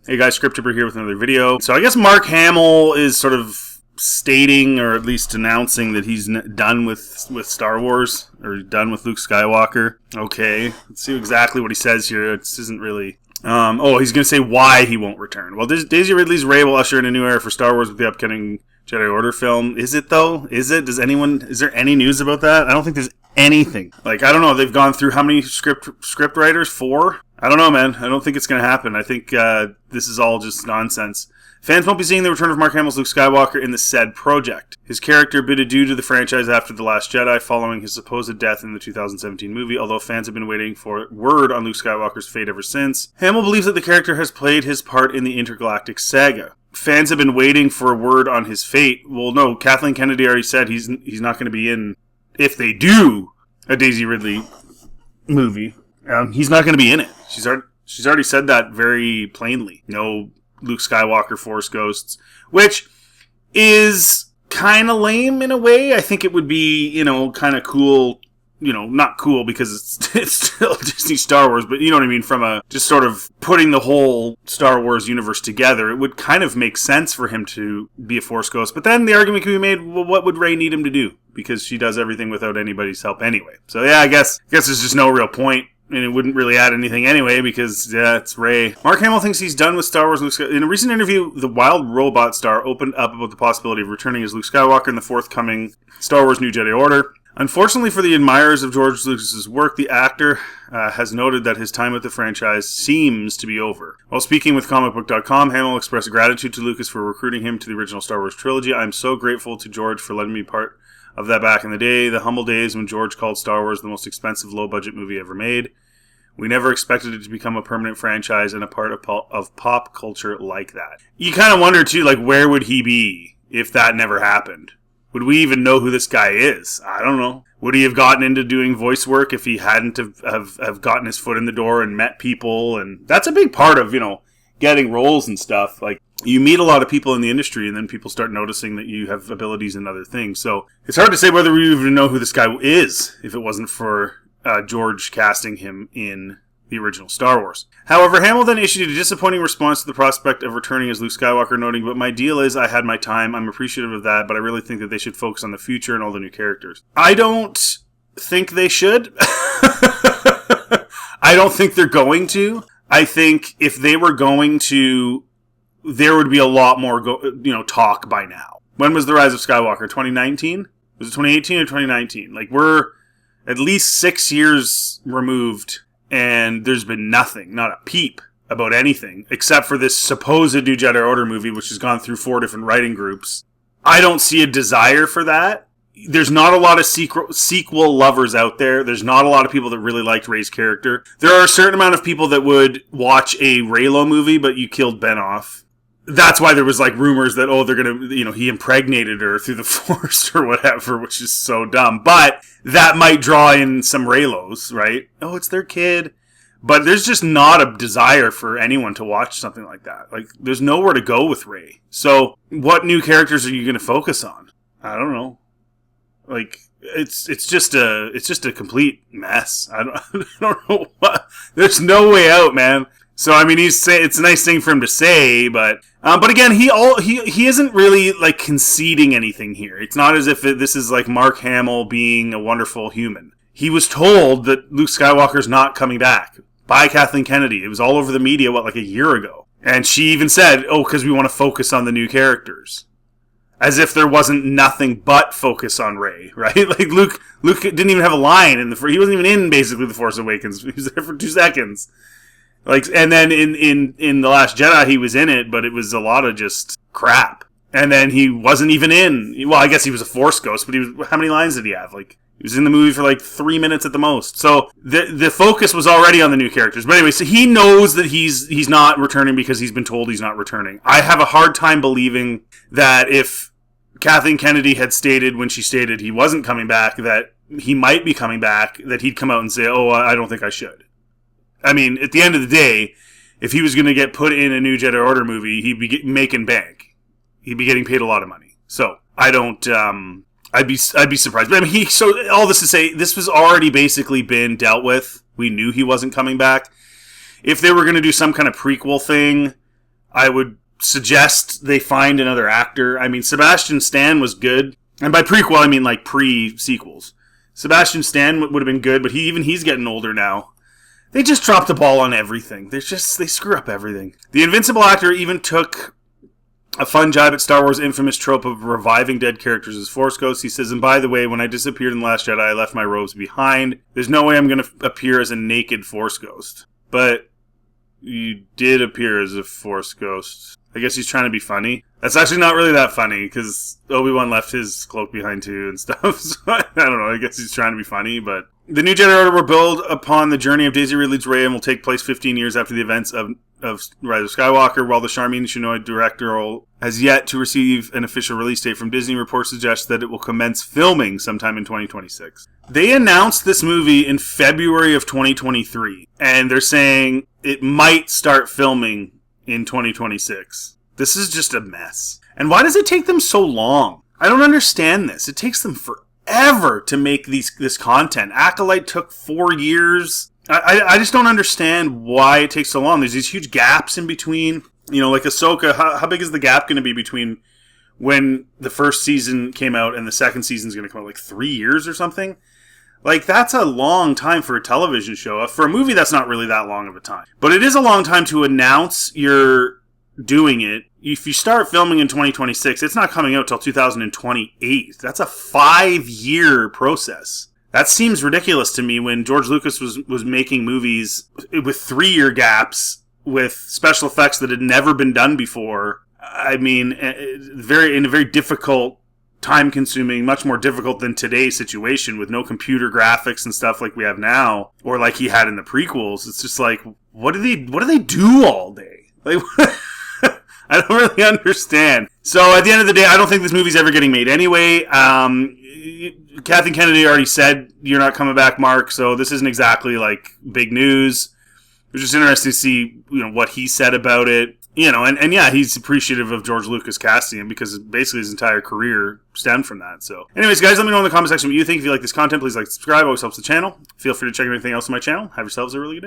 Hey guys, Scripttripper here with another video. So I guess Mark Hamill is sort of stating, or at least announcing, that he's done with Star Wars, or done with Luke Skywalker. Okay, let's see exactly what he says here. This isn't really... he's going to say why he won't return. Well, Daisy Ridley's Rey will usher in a new era for Star Wars with the upcoming Jedi Order film. Is it, though? Is it? Is there any news about that? I don't think there's anything. Like, I don't know. They've gone through how many script writers? 4? I don't know, man. I don't think it's going to happen. I think this is all just nonsense. Fans won't be seeing the return of Mark Hamill's Luke Skywalker in the said project. His character bid adieu to the franchise after The Last Jedi following his supposed death in the 2017 movie, although fans have been waiting for word on Luke Skywalker's fate ever since. Hamill believes that the character has played his part in the intergalactic saga. Fans have been waiting for a word on his fate. Well, no, Kathleen Kennedy already said he's not going to be in, if they do a Daisy Ridley movie, he's not going to be in it. She's already said that very plainly. No Luke Skywalker Force Ghosts, which is kind of lame in a way. I think it would be, kind of cool, not cool because it's still Disney Star Wars, but you know what I mean, from a just sort of putting the whole Star Wars universe together, it would kind of make sense for him to be a Force Ghost. But then the argument can be made, well, what would Rey need him to do? Because she does everything without anybody's help anyway. So yeah, I guess there's just no real point. And it wouldn't really add anything anyway because, it's Rey. Mark Hamill thinks he's done with Star Wars. In a recent interview, the Wild Robot star opened up about the possibility of returning as Luke Skywalker in the forthcoming Star Wars New Jedi Order. Unfortunately for the admirers of George Lucas's work, the actor has noted that his time with the franchise seems to be over. While speaking with comicbook.com, Hamill expressed gratitude to Lucas for recruiting him to the original Star Wars trilogy. I'm so grateful to George for letting me be part of that back in the day, the humble days when George called Star Wars the most expensive low-budget movie ever made. We never expected it to become a permanent franchise and a part of pop culture like that. You kind of wonder, too, where would he be if that never happened? Would we even know who this guy is? I don't know. Would he have gotten into doing voice work if he hadn't have gotten his foot in the door and met people? And that's a big part of, getting roles and stuff. You meet a lot of people in the industry, and then people start noticing that you have abilities in other things. So it's hard to say whether we even know who this guy is if it wasn't for George casting him in the original Star Wars. However, Hamill then issued a disappointing response to the prospect of returning as Luke Skywalker, noting, "But my deal is I had my time. I'm appreciative of that, but I really think that they should focus on the future and all the new characters." I don't think they should. I don't think they're going to. I think if they were going to, there would be a lot more talk by now. When was The Rise of Skywalker? 2019? Was it 2018 or 2019? We're at least 6 years removed, and there's been nothing, not a peep about anything, except for this supposed New Jedi Order movie, which has gone through 4 different writing groups. I don't see a desire for that. There's not a lot of sequel lovers out there. There's not a lot of people that really liked Rey's character. There are a certain amount of people that would watch a Reylo movie, but you killed Ben off. That's why there was rumors that, they're going to, he impregnated her through the Force or whatever, which is so dumb. But that might draw in some Reylos, right? Oh, it's their kid. But there's just not a desire for anyone to watch something like that. There's nowhere to go with Rey. So what new characters are you going to focus on? I don't know. It's just a complete mess. I don't know what. There's no way out, man. So I mean, it's a nice thing for him to say, but again, he isn't really conceding anything here. It's not as if this is Mark Hamill being a wonderful human. He was told that Luke Skywalker's not coming back by Kathleen Kennedy. It was all over the media a year ago, and she even said, because we want to focus on the new characters. As if there wasn't nothing but focus on Rey, right? Luke didn't even have a line he wasn't even in basically The Force Awakens. He was there for 2 seconds. And then in The Last Jedi he was in it, but it was a lot of just crap. And then he wasn't even in. Well, I guess he was a Force Ghost, but how many lines did he have? He was in the movie for 3 minutes at the most. So the focus was already on the new characters. But anyway, so he knows that he's not returning because he's been told he's not returning. I have a hard time believing that if Kathleen Kennedy had stated when she stated he wasn't coming back, that he might be coming back, that he'd come out and say, I don't think I should. I mean, at the end of the day, if he was going to get put in a new Jedi Order movie, he'd be making bank. He'd be getting paid a lot of money. So, I don't, I'd be surprised. But I mean, so all this to say, this was already basically been dealt with. We knew he wasn't coming back. If they were going to do some kind of prequel thing, I would suggest they find another actor. I mean, Sebastian Stan was good. And by prequel, I mean like pre-sequels. Sebastian Stan would have been good, but he's getting older now. They just drop the ball on everything. They screw up everything. The Invincible actor even took a fun job at Star Wars' infamous trope of reviving dead characters as Force ghosts. He says, and by the way, when I disappeared in The Last Jedi, I left my robes behind. There's no way I'm going to appear as a naked Force ghost. But you did appear as a Force ghost. I guess he's trying to be funny. That's actually not really that funny, because Obi-Wan left his cloak behind too and stuff. So I don't know, I guess he's trying to be funny, but... The New Jedi Order will build upon the journey of Daisy Ridley's Rey and will take place 15 years after the events of Rise of Skywalker, while the Charmin Chinoy directorial has yet to receive an official release date from Disney. Reports suggest that it will commence filming sometime in 2026. They announced this movie in February of 2023, and they're saying it might start filming in 2026. This is just a mess. And why does it take them so long? I don't understand this. It takes them forever to make this content. Acolyte took 4 years. I just don't understand why it takes so long. There's these huge gaps in between. You know, like Ahsoka, how big is the gap going to be between when the first season came out and the second season is going to come out? Like 3 years or something? Like, that's a long time for a television show. For a movie, that's not really that long of a time. But it is a long time to announce you're doing it. If you start filming in 2026, it's not coming out till 2028. That's a 5-year process. That seems ridiculous to me when George Lucas was making movies with 3-year gaps with special effects that had never been done before. I mean, in a very difficult, time-consuming, much more difficult than today's situation with no computer graphics and stuff like we have now, or like he had in the prequels. It's just like, what do they do all day? Like, I don't really understand. So at the end of the day, I don't think this movie's ever getting made anyway. Kathleen Kennedy already said you're not coming back, Mark. So this isn't exactly like big news. It was just interesting to see, what he said about it. And yeah, he's appreciative of George Lucas casting him because basically his entire career stemmed from that. So anyways, guys, let me know in the comment section what you think. If you like this content, please like, subscribe. Always helps the channel. Feel free to check anything else on my channel. Have yourselves a really good day.